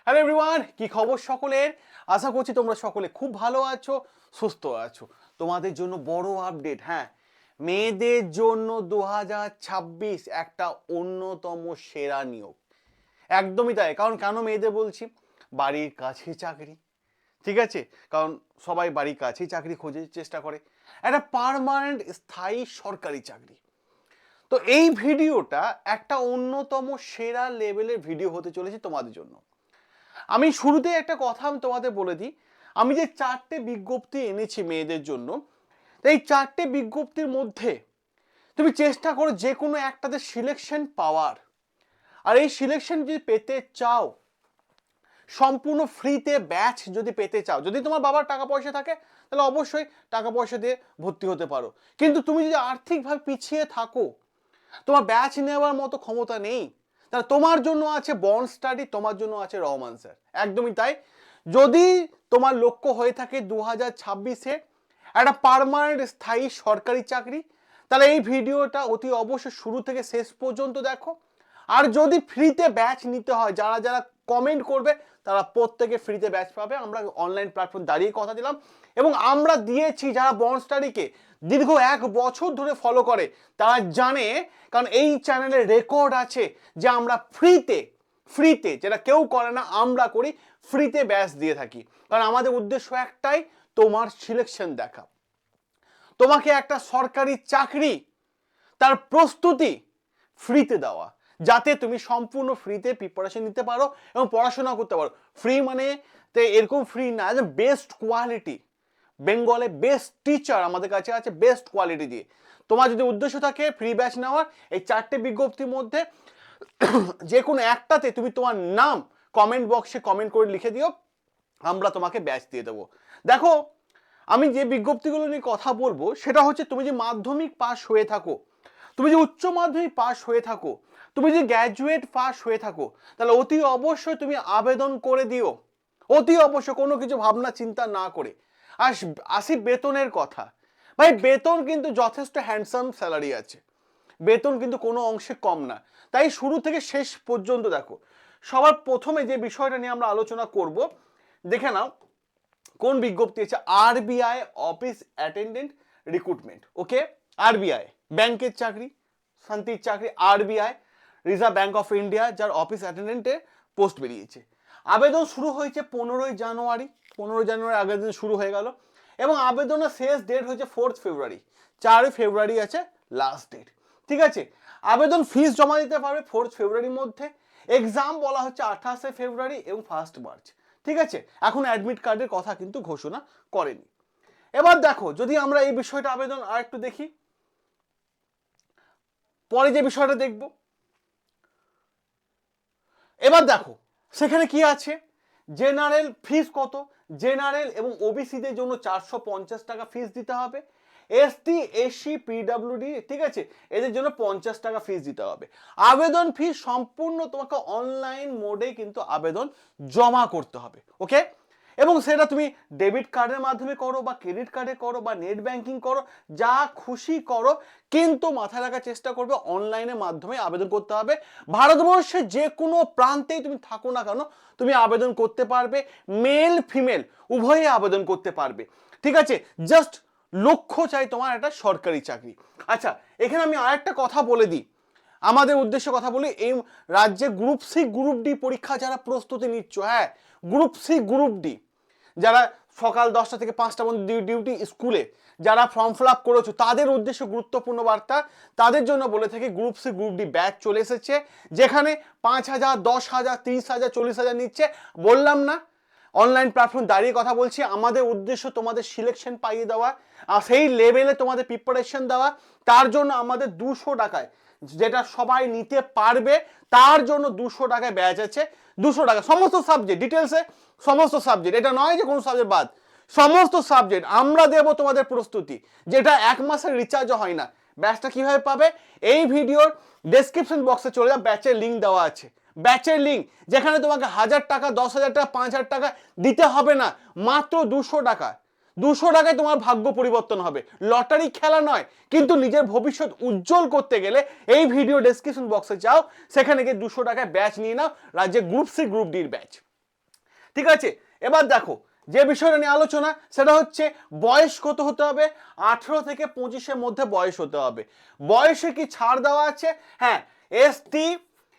Hello everyone, কি খবর সকলের? আশা করছি তোমরা সকলে খুব ভালো আছো, সুস্থ আছো। তোমাদের জন্য বড় আপডেট। হ্যাঁ, মেয়েদের জন্য 2026 একটা অন্যতম সেরা নিয়োগ। একদমই তাই। কারণ কেন মেয়েদের বলছি? বাড়ির কাছে চাকরি, ঠিক আছে? কারণ সবাই বাড়ির কাছেই চাকরি খোঁজে চেষ্টা করে, একটা পার্মানেন্ট স্থায়ী সরকারি চাকরি। তো এই ভিডিওটা একটা অন্যতম সেরা লেভেলের ভিডিও হতে চলেছে তোমাদের জন্য। আমি শুরুতে একটা কথা আমি তোমাদের বলে দিই, আমি যে 4টে বিজ্ঞপ্তি এনেছি মেয়েদের জন্য, এই 4টে বিজ্ঞপ্তির মধ্যে তুমি চেষ্টা করো যে কোনো একটাতে সিলেকশন পাওয়ার। আর এই সিলেকশন যদি পেতে চাও, সম্পূর্ণ ফ্রিতে ব্যাচ যদি পেতে চাও, যদি তোমার বাবার টাকা পয়সা থাকে তাহলে অবশ্যই টাকা পয়সা দিয়ে ভর্তি হতে পারো। কিন্তু তুমি যদি আর্থিকভাবে পিছিয়ে থাকো, তোমার ব্যাচ নেওয়ার মতো ক্ষমতা নেই, তাহলে তোমার জন্য আছে বন্ড স্টাডি, তোমার জন্য আছে রহমান স্যার। একদমই তাই। যদি তোমার লক্ষ্য হয়ে থাকে 2026-এ একটা পার্মানেন্ট স্থায়ী সরকারি চাকরি, তাহলে এই ভিডিওটা অতি অবশ্যই শুরু থেকে শেষ পর্যন্ত দেখো। আর যদি ফ্রিতে ব্যাচ নিতে হয়, যারা যারা কমেন্ট করবে তারা প্রত্যেকে ফ্রিতে ব্যাচ পাবে। আমরা অনলাইন প্ল্যাটফর্ম দাঁড়িয়ে কথা দিলাম এবং আমরা দিয়েছি। যারা বন্ড স্টাডিকে দীর্ঘ 1 বছর ধরে ফলো করে তারা জানে, কারণ এই চ্যানেলে রেকর্ড আছে যে আমরা ফ্রিতে যেটা কেউ করে না আমরা করি, ফ্রিতে ব্যাচ দিয়ে থাকি। কারণ আমাদের উদ্দেশ্য একটাই, তোমার সিলেকশন দেখা, তোমাকে একটা সরকারি চাকরি তার প্রস্তুতি ফ্রিতে দেওয়া, যাতে তুমি সম্পূর্ণ ফ্রিতে প্রিপারেশন নিতে পারো এবং পড়াশোনা করতে পারো। ফ্রি মানে এরকম ফ্রি না, বেস্ট কোয়ালিটি, বেঙ্গলে বেস্ট টিচার আমাদের কাছে আছে বেস্ট কোয়ালিটি দিয়ে। তোমার যদি উদ্দেশ্য থাকে ফ্রি ব্যাচ নেওয়ার, এই 4টে বিজ্ঞপ্তির মধ্যে যে কোনো একটাতে তুমি তোমার নাম কমেন্ট বক্সে কমেন্ট করে লিখে দিও, আমরা তোমাকে ব্যাচ দিয়ে দেবো। দেখো, আমি যে বিজ্ঞপ্তিগুলো নিয়ে কথা বলবো সেটা হচ্ছে, তুমি যে মাধ্যমিক পাস হয়ে থাকো, তুমি যে উচ্চ মাধ্যমিক পাস হয়ে থাকো, তুমি যে গ্র্যাজুয়েট পাস হয়ে থাকো, তাহলে অতি অবশ্যই তুমি আবেদন করে দিও। অতি অবশ্যই, কোনো কিছু ভাবনা চিন্তা না করে। আর আসি বেতনের কথা। ভাই, বেতন কিন্তু যথেষ্ট হ্যান্ডসাম স্যালারি আছে, বেতন কিন্তু কোনো অংশে কম না। তাই শুরু থেকে শেষ পর্যন্ত দেখো। সবার প্রথমে যে বিষয়টা নিয়ে আমরা আলোচনা করব, দেখে নাও কোন বিজ্ঞপ্তি আছে। RBI office attendant recruitment. Okay, RBI ব্যাংকের চাকরি, শান্তির চাকরি। RBI reserve bank of India, যার অফিস অ্যাটেন্ডেন্টের পোস্ট বেরিয়েছে। আবেদন শুরু হয়েছে 15ই জানুয়ারি। 15 জানুয়ারি আগের দিন শুরু হয়ে গেল এবং আবেদনের শেষ ডেট হয়েছে 4 ফেব্রুয়ারি। 4 ফেব্রুয়ারি আছে লাস্ট ডেট, ঠিক আছে? আবেদন ফিস জমা দিতে পারবে 4 ফেব্রুয়ারির মধ্যে। এক্সাম বলা হচ্ছে 28 ফেব্রুয়ারি এবং 1 মার্চ, ঠিক আছে? এখন অ্যাডমিট কার্ডের কথা কিন্তু ঘোষণা করেনি। এবার দেখো, যদি আমরা এই বিষয়টা আবেদন আর একটু দেখি, পরে যে বিষয়টা দেখব, এবার দেখো সেখানে কি আছে। জেনারেল ফিস কত? জেনারেল এবং ওবিসিদের জন্য 450 টাকা ফিস দিতে হবে। এসটি এসসি পিডব্লিউডি, ঠিক আছে, এদের জন্য 50 টাকা ফিস দিতে হবে। আবেদন ফি সম্পূর্ণ তোমাকে অনলাইন মোডে কিন্তু আবেদন জমা করতে হবে। ওকে, এবং সেটা তুমি ডেবিট কার্ডের মাধ্যমে করো বা ক্রেডিট কার্ডে করো বা নেট ব্যাংকিং করো, যা খুশি করো, কিন্তু মাথায় রাখার চেষ্টা করবে অনলাইনের মাধ্যমে আবেদন করতে হবে। ভারতবর্ষের যে কোনো প্রান্তেই তুমি থাকো না কেন, তুমি আবেদন করতে পারবে। মেল ফিমেল উভয়ে আবেদন করতে পারবে, ঠিক আছে? জাস্ট লক্ষ্য চাই তোমার একটা সরকারি চাকরি। আচ্ছা, এখানে আমি আরেকটা কথা বলে দিই, আমাদের উদ্দেশ্যে কথা বলি। এই রাজ্যে গ্রুপ সি গ্রুপ ডি পরীক্ষা যারা প্রস্তুতি নিচ্ছ, হ্যাঁ, গ্রুপ সি গ্রুপ ডি, যারা সকাল 10টা থেকে 5টা পর্যন্ত ডিউটি স্কুলে যারা ফর্ম ফিল আপ করেছো, তাদের উদ্দেশ্যে গুরুত্বপূর্ণ বার্তা। তাদের জন্য বলে থাকি, group C group D batch চলে এসেছে, যেখানে 5,000, 10,000, 30,000, 40,000 নিচ্ছে। বললাম না, অনলাইন প্ল্যাটফর্ম দাঁড়িয়ে কথা বলছি। আমাদের উদ্দেশ্য তোমাদের সিলেকশন পাইয়ে দেওয়া আর সেই লেভেলে তোমাদের প্রিপারেশন দেওয়া। তার জন্য আমাদের 200 টাকায়, যেটা সবাই নিতে পারবে, তার জন্য 200 টাকায় ব্যাচ আছে। 200 টাকা সমস্ত সাবজেক্ট ডিটেলসে, সমস্ত সাবজেক্ট, এটা নয় যে কোনো সাবজেক্ট বাদ, সমস্ত সাবজেক্ট আমরা দেবো তোমাদের প্রস্তুতি, যেটা 1 মাসের রিচার্জও হয় না। ব্যাচটা কিভাবে পাবে? এই ভিডিওর ডেসক্রিপশন বক্সে চলে যাও, ব্যাচের লিঙ্ক দেওয়া আছে। ব্যাচের লিঙ্ক, যেখানে তোমাকে 1000 টাকা, 10,000 টাকা, 5,000 টাকা দিতে হবে না, মাত্র 200 টাকা। 200 টাকায় তোমার ভাগ্য পরিবর্তন হবে। লটারি খেলা নয়, কিন্তু নিজের ভবিষ্যৎ উজ্জ্বল করতে গেলে এই ভিডিও ডেসক্রিপশন বক্সে যাও, সেখানে গিয়ে 200 টাকায় ব্যাচ নিয়ে নাও, রাজ্যে গ্রুপ সি গ্রুপ ডির ব্যাচ। ঠিক আছে, এবার দেখো যে বিষয়টা নিয়ে আলোচনা সেটা হচ্ছে বয়স কত হতে হবে, 18 থেকে 25-এর মধ্যে বয়স হতে হবে। বয়সে কি ছাড় দেওয়া আছে? হ্যাঁ,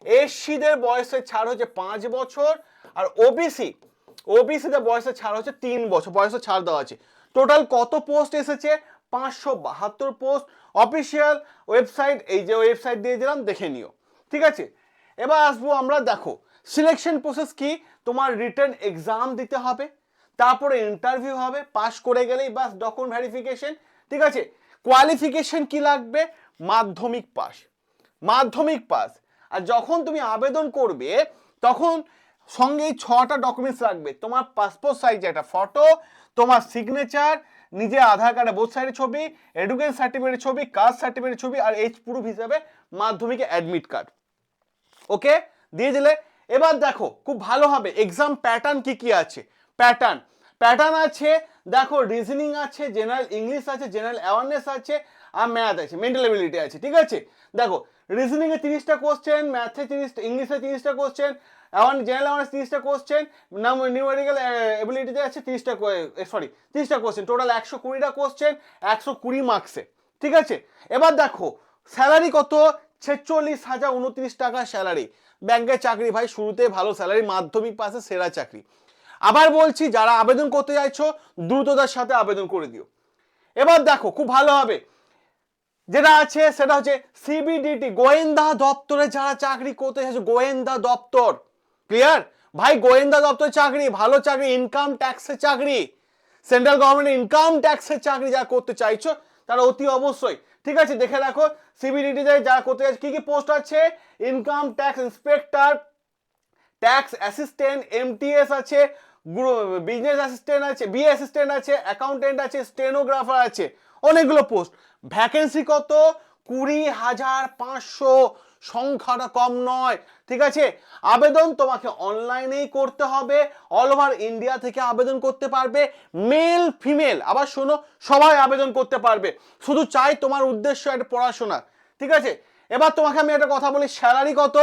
এসসিদের বয়সের ছাড় হচ্ছে 5 বছর, আর ওবিসিদের বয়সের ছাড় হচ্ছে 3 বছর বয়সে ছাড় দেওয়া আছে। টোটাল কত পোস্ট এসেছে? 572 পোস্ট। অফিসিয়াল ওয়েবসাইট, এই যে ওয়েবসাইট দিয়ে দিলাম, দেখে নিও। ঠিক আছে, এবার আসবো আমরা, দেখো সিলেকশন প্রসেস কি, তোমার রিটেন এক্সাম দিতে হবে, তারপরে ইন্টারভিউ হবে, পাস করে গেলেই বাস ডকুমেন্ট ভেরিফিকেশন। ঠিক আছে, কোয়ালিফিকেশন কি লাগবে? মাধ্যমিক পাস। আর যখন তুমি আবেদন করবে তখন সঙ্গে 6টা ডকুমেন্টস লাগবে। তোমার পাসপোর্ট সাইজে একটা ফটো, তোমার সিগনেচার, নিজে আধার কার্ডে বোথ সাইডের ছবি, এডুকেশন সার্টিফিকেটের ছবি, কাস্ট সার্টিফিকেটের ছবি, আর এজ প্রুফ হিসেবে মাধ্যমিকে অ্যাডমিট কার্ড। ওকে, দিয়ে দিলে। এবার দেখো খুব ভালো হবে এক্সাম প্যাটার্ন কি কি আছে। প্যাটার্ন আছে, দেখো রিজনিং আছে, জেনারেল ইংলিশ আছে, জেনারেল অ্যাওয়ারনেস আছে, আর ম্যাথ আছে, মেন্টাল এবিলিটি আছে। ঠিক আছে, দেখো রিজনিং এ 30টা কোশ্চেন, ম্যাথে 30টা, ইংলিশে 30টা কোশ্চেন, জেনারেল অ্যাওয়ারনেস 30টা কোশ্চেন, নিউমেরিক্যাল এবিলিটিতে আছে 30টা কোশ্চেন, টোটাল 120টা কোশ্চেন, 120 মার্কসে। ঠিক আছে, এবার দেখো স্যালারি কত? 46,029 টাকা স্যালারি। ব্যাংকের চাকরি ভাই, শুরুতে ভালো স্যালারি, মাধ্যমিক পাশে সেরা চাকরি। আবার বলছি, যারা আবেদন করতে চাইছো দ্রুততার সাথে আবেদন করে দিও। এবার দেখো খুব ভালো হবে যেটা আছে সেটা হচ্ছে সিবিডিটি, গোয়েন্দা দপ্তরে যারা চাকরি করতে চাইছো, গোয়েন্দা দপ্তর, ক্লিয়ার ভাই? গোয়েন্দা দপ্তরের চাকরি, ভালো চাকরি, ইনকাম ট্যাক্সের চাকরি, সেন্ট্রাল গভর্নমেন্টের ইনকাম ট্যাক্সের চাকরি যারা করতে চাইছো তারা অতি অবশ্যই, ঠিক আছে, দেখে রাখো সিবিডিটিতে যারা করতে চাইছো কি কি পোস্ট আছে। Income tax inspector, tax assistant, MTS আছে, বিজনেস অ্যাসিস্ট্যান্ট আছে, বি অ্যাসিস্ট্যান্ট আছে, অ্যাকাউন্টেন্ট আছে, স্টেনোগ্রাফার আছে, অনেকগুলো পোস্ট। ভ্যাকেন্সি কত? 20,500, সংখ্যাটা কম নয়। ঠিক আছে, আবেদন তোমাকে অনলাইনেই করতে হবে, অল ওভার ইন্ডিয়া থেকে আবেদন করতে পারবে, মেল ফিমেল, আবার শোনো, সবাই আবেদন করতে পারবে। শুধু চাই তোমার উদ্দেশ্য একটা পড়াশোনা। ঠিক আছে, এবার তোমাকে আমি একটা কথা বলি, স্যালারি কত?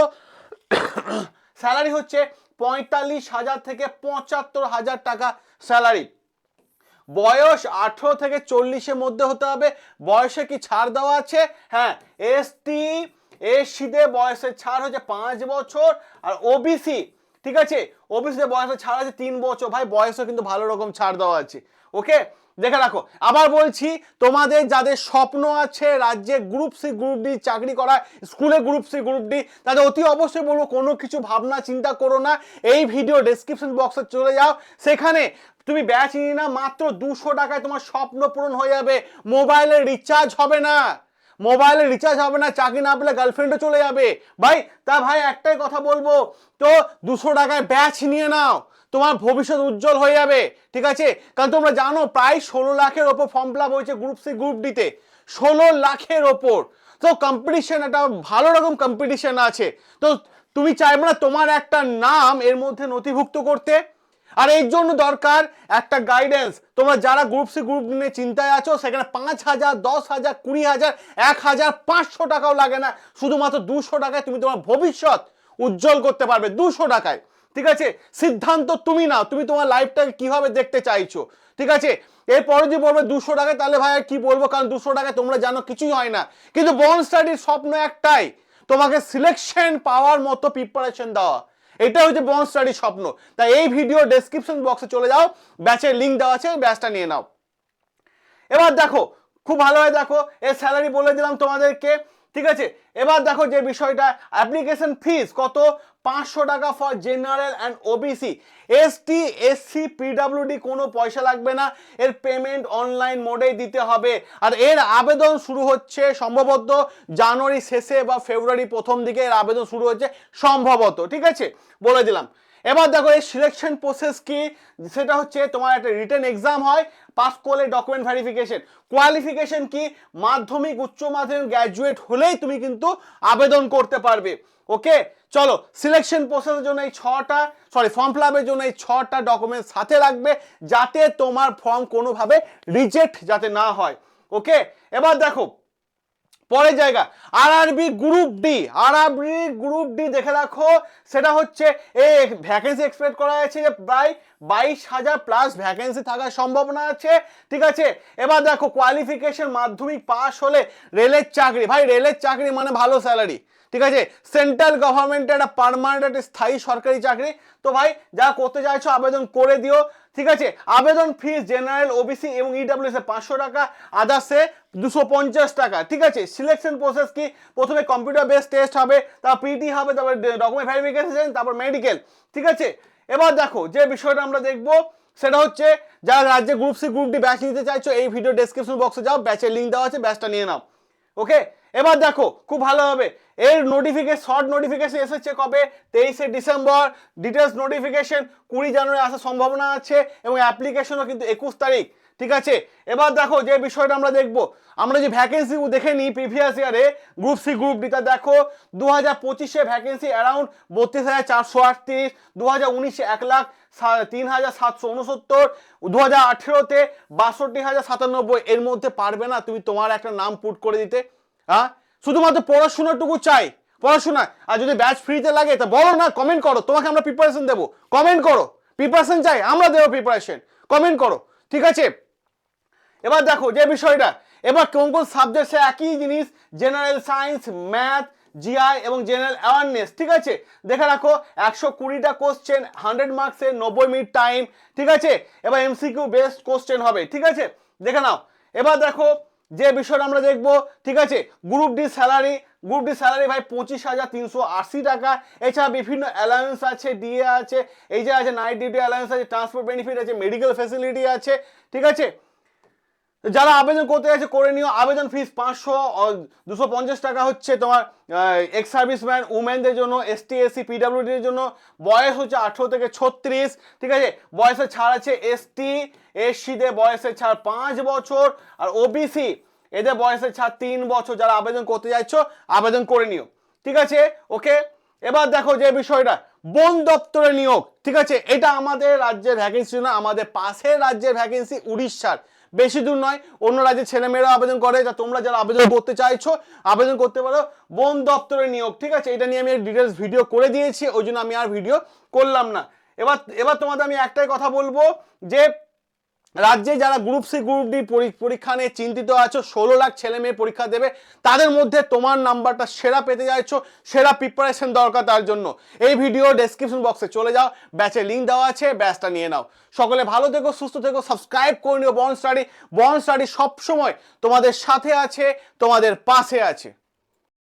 স্যালারি হচ্ছে 45,000 থেকে 75,000 টাকা স্যালারি। বয়স 18 থেকে 40-এর মধ্যে হতে হবে। বয়সে কি ছাড় দেওয়া আছে? হ্যাঁ, এসসিদের বয়সের ছাড় হচ্ছে 5 বছর, আর ওবিসি, ঠিক আছে, ওবিসিদের বয়সের ছাড় আছে 3 বছর। ভাই বয়সে কিন্তু ভালো রকম ছাড় দেওয়া আছে। ওকে, দেখে রাখো। আবার বলছি, তোমাদের যাদের স্বপ্ন আছে রাজ্যে গ্রুপ সি গ্রুপ ডি চাকরি করা, স্কুলে গ্রুপ সি গ্রুপ ডি, তাদের অতি অবশ্যই বলবো কোনো কিছু ভাবনা চিন্তা করো না, এই ভিডিও ডেসক্রিপশন বক্সে চলে যাও, সেখানে তুমি ব্যাচ নিয়ে না, মাত্র 200 টাকায় তোমার স্বপ্ন পূরণ হয়ে যাবে। মোবাইলে রিচার্জ হবে না, চাকরি না পেলে গার্লফ্রেন্ডও চলে যাবে ভাই। তা ভাই একটাই কথা বলবো, তো 200 টাকায় ব্যাচ নিয়ে নাও, তোমার ভবিষ্যৎ উজ্জ্বল হয়ে যাবে। ঠিক আছে, কারণ তোমরা জানো প্রায় 16 লাখের ওপর ফর্ম ফিল আপ হয়েছে গ্রুপ সি গ্রুপ ডিতে, 16 লাখের ওপর। তো কম্পিটিশন, একটা ভালো রকম কম্পিটিশন আছে। তো তুমি চাইবে না তোমার একটা নাম এর মধ্যে নথিভুক্ত করতে? আর এর জন্য দরকার একটা গাইডেন্স। তোমরা যারা গ্রুপ সি গ্রুপ নিয়ে চিন্তায় আছো, সেখানে 5,000, 10,000, 20,000, 1,500 টাকাও লাগে না, শুধুমাত্র 200 টাকায় তুমি তোমার ভবিষ্যৎ উজ্জ্বল করতে পারবে। 200 টাকায়, ঠিক আছে? সিদ্ধান্ত তুমি নাও, তুমি তোমার লাইফটাকে কিভাবে দেখতে চাইছো। ঠিক আছে, এরপরে যদি বলবে 200 টাকায়, তাহলে ভাই আর কি বলবো, কারণ 200 টাকায় তোমরা জানো কিছুই হয় না। কিন্তু বন্ড স্টাডির স্বপ্ন একটাই, তোমাকে সিলেকশন পাওয়ার মতো প্রিপারেশন দেওয়া, এটা হচ্ছে বন্ড স্টাডির স্বপ্ন। তাই এই ভিডিও ডেসক্রিপশন বক্সে চলে যাও, ব্যাচের লিঙ্ক দেওয়া আছে, ব্যাচটা নিয়ে নাও। এবার দেখো খুব ভালোভাবে দেখো, এর স্যালারি বলে দিলাম তোমাদেরকে। ঠিক আছে, এবার দেখো যে বিষয়টা, অ্যাপ্লিকেশন ফিস কত? 500 টাকা for general and OBC. ST, SC, PWD কোনো পয়সা লাগবে না, এর পেমেন্ট অনলাইন মোডেই দিতে হবে। আর এর আবেদন শুরু হচ্ছে সম্ভবত জানুয়ারি শেষে বা ফেব্রুয়ারি প্রথম দিকে এর আবেদন শুরু হচ্ছে সম্ভবত। ঠিক আছে, বলে দিলাম। এবার দেখো এই সিলেকশন প্রসেস কি, সেটা হচ্ছে তোমার একটা রিটেন এক্সাম হয়, পাস করলে ডকুমেন্ট ভেরিফিকেশন। কোয়ালিফিকেশন কি? মাধ্যমিক, উচ্চ মাধ্যমিক, গ্র্যাজুয়েট হলেই তুমি কিন্তু আবেদন করতে পারবে। ওকে, চলো সিলেকশন প্রসেসের জন্য এই ফর্ম ফিল আপের জন্য এই 6টা ডকুমেন্ট সাথে রাখবে, যাতে তোমার ফর্ম কোনোভাবে রিজেক্ট যাতে না হয়। ওকে, এবার দেখো পরের জায়গা আরআরবি গ্রুপ ডি দেখে রাখো, সেটা হচ্ছে এই ভ্যাকেন্সি এক্সপেক্ট করা আছে যে প্রায় 22,000 প্লাস ভ্যাকেন্সি থাকার সম্ভাবনা আছে, ঠিক আছে। এবার দেখো কোয়ালিফিকেশন মাধ্যমিক পাস হলে রেলের চাকরি, ভাই রেলের চাকরি মানে ভালো স্যালারি, ঠিক আছে, সেন্ট্রাল গভর্নমেন্টের একটা পার্মানেন্ট একটা স্থায়ী সরকারি চাকরি। তো ভাই যারা করতে চাইছো আবেদন করে দিও, ঠিক আছে। আবেদন ফিস জেনারেল, ওবিসি এবং ইডব্লিউএস এ 500 টাকা, আদার্সে 250 টাকা, ঠিক আছে। সিলেকশন প্রসেস কি, প্রথমে কম্পিউটার বেস টেস্ট হবে, তারপর পিটি হবে, তারপর ডকুমেন্ট ভেরিফিকেশন, তারপর মেডিকেল, ঠিক আছে। এবার দেখো যে বিষয়টা আমরা দেখবো সেটা হচ্ছে যারা রাজ্যে group C group D batch নিতে চাইছো এই ভিডিও ডেসক্রিপশন বক্সে যাও, ব্যাচের লিঙ্ক দেওয়া আছে, ব্যাচটা নিয়ে নাও, ওকে। এবার দেখো খুব ভালো হবে, এর নোটিফিকেশন শর্ট নোটিফিকেশন এসেছে কবে, 23শে ডিসেম্বর, ডিটেলস নোটিফিকেশন 20 জানুয়ারি আসার সম্ভাবনা আছে এবং অ্যাপ্লিকেশনও কিন্তু 21 তারিখ, ঠিক আছে। এবার দেখো যে বিষয়টা আমরা দেখবো, আমরা যে ভ্যাকেন্সি দেখে নিই প্রিভিয়াস ইয়ারে গ্রুপ সি গ্রুপ ডিটা, দেখো 2025-এ ভ্যাকেন্সি অ্যারাউন্ড 32,438, 2019-এ 1,03,769, 2018-তে 62,097। এর মধ্যে পারবে না তুমি তোমার একটা নাম পুট করে দিতে? হ্যাঁ, শুধুমাত্র পড়াশোনাটুকু চাই, পড়াশোনা। আর যদি ব্যাচ ফ্রিতে লাগে তা বলো না, কমেন্ট করো, তোমাকে আমরা প্রিপারেশন দেবো, কমেন্ট করো, প্রিপারেশন চাই আমরা দেবো, প্রিপারেশন কমেন্ট করো, ঠিক আছে। এবার দেখো যে বিষয়টা, এবার কোন কোন সাবজেক্টে একই জিনিস, জেনারেল সায়েন্স, ম্যাথ, জিআই এবং জেনারেল অ্যাওয়ারনেস, ঠিক আছে। দেখে রাখো 120টা কোশ্চেন, 100 মার্কসের, 90 মিনিট টাইম, ঠিক আছে। এবার এমসিকিউ বেসড কোশ্চেন হবে, ঠিক আছে, দেখে নাও। এবার দেখো যে বিষয়টা আমরা দেখবো, ঠিক আছে, গ্রুপ ডি স্যালারি ভাই 25,380 টাকা। এছাড়া বিভিন্ন অ্যালাউন্স আছে, ডিএ আছে, এই যে আছে নাইট ডিউটি অ্যালাউন্স আছে, ট্রান্সপোর্ট বেনিফিট আছে, মেডিকেল ফ্যাসিলিটি আছে, ঠিক আছে। যারা আবেদন করতে আছে করে নিও। আবেদন ফিস 500, 250 টাকা হচ্ছে তোমার এক্স সার্ভিসম্যান, উমেনদের জন্য, এসটি এসসি পিডাব্লিউডির জন্য। বয়স হচ্ছে 18 থেকে 36, ঠিক আছে। বয়সের ছাড় আছে এসটি এসসিদের বয়সের ছাড় 5 বছর, আর ওবিসি এদের বয়সের ছাড় 3 বছর। যারা আবেদন করতে চাইছো আবেদন করে নিও, ঠিক আছে, ওকে। এবার দেখো যে বিষয়টা বন দপ্তরে নিয়োগ, ঠিক আছে। এটা আমাদের রাজ্যের ভ্যাকেন্সি না, আমাদের পাশের রাজ্যের ভ্যাকেন্সি, উড়িষ্যার, বেশি দূর নয়। অন্য রাজ্যের ছেলেমেয়েরা আবেদন করে, যা তোমরা যারা আবেদন করতে চাইছো আবেদন করতে পারো। বন দপ্তরে নিয়োগ, ঠিক আছে। এটা নিয়ে আমি ডিটেলস ভিডিও করে দিয়েছি, ওই জন্য আমি আর ভিডিও করলাম না। এবার তোমাদের আমি একটাই কথা বলবো যে রাজ্যে যারা গ্রুপ সি গ্রুপ ডি পরীক্ষা নিয়ে চিন্তিত আছো, 16 লাখ ছেলে মেয়ে পরীক্ষা দেবে, তাদের মধ্যে তোমার নাম্বারটা সেরা পেতে চাইছো, সেরা প্রিপারেশন দরকার, তার জন্য এই ভিডিও ডেসক্রিপশন বক্সে চলে যাও, ব্যাচের লিঙ্ক দেওয়া আছে, ব্যাচটা নিয়ে নাও। সকলে ভালো থেকো, সুস্থ থেকো, সাবস্ক্রাইব করে নিও বন্ড স্টাডি সবসময় তোমাদের সাথে আছে, তোমাদের পাশে আছে।